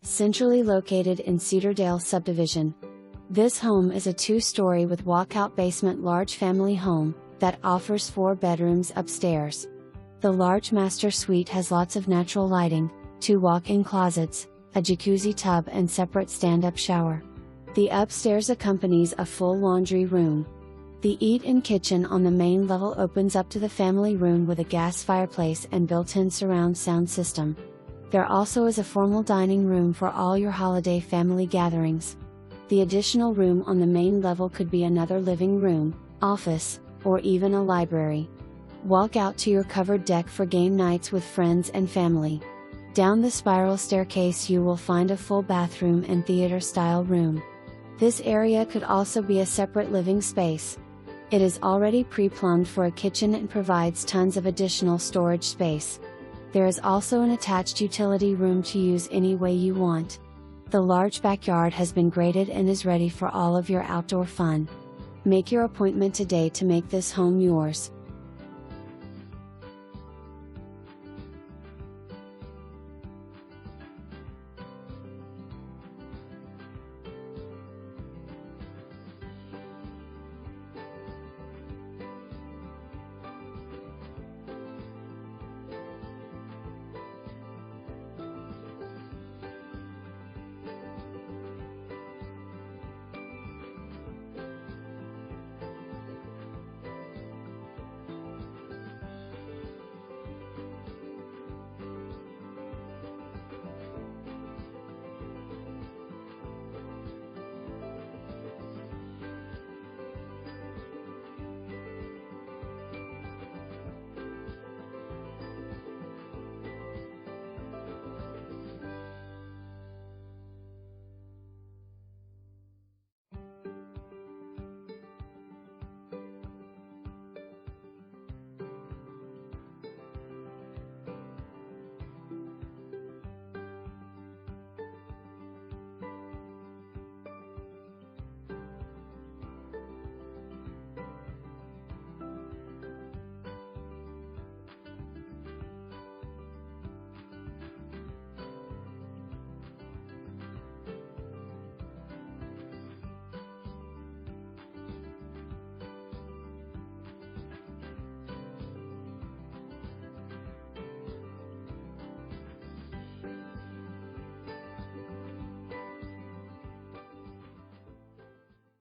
Centrally located in Cedardale Subdivision. This home is a 2-story with walkout basement large family home that offers 4 bedrooms upstairs. The large master suite has lots of natural lighting, 2 walk-in closets, a jacuzzi tub and separate stand-up shower. The upstairs accompanies a full laundry room. The eat-in kitchen on the main level opens up to the family room with a gas fireplace and built-in surround sound system. There also is a formal dining room for all your holiday family gatherings. The additional room on the main level could be another living room, office, or even a library. Walk out to your covered deck for game nights with friends and family. Down the spiral staircase you will find a full bathroom and theater-style room. This area could also be a separate living space. It is already pre-plumbed for a kitchen and provides tons of additional storage space. There is also an attached utility room to use any way you want. The large backyard has been graded and is ready for all of your outdoor fun. Make your appointment today to make this home yours.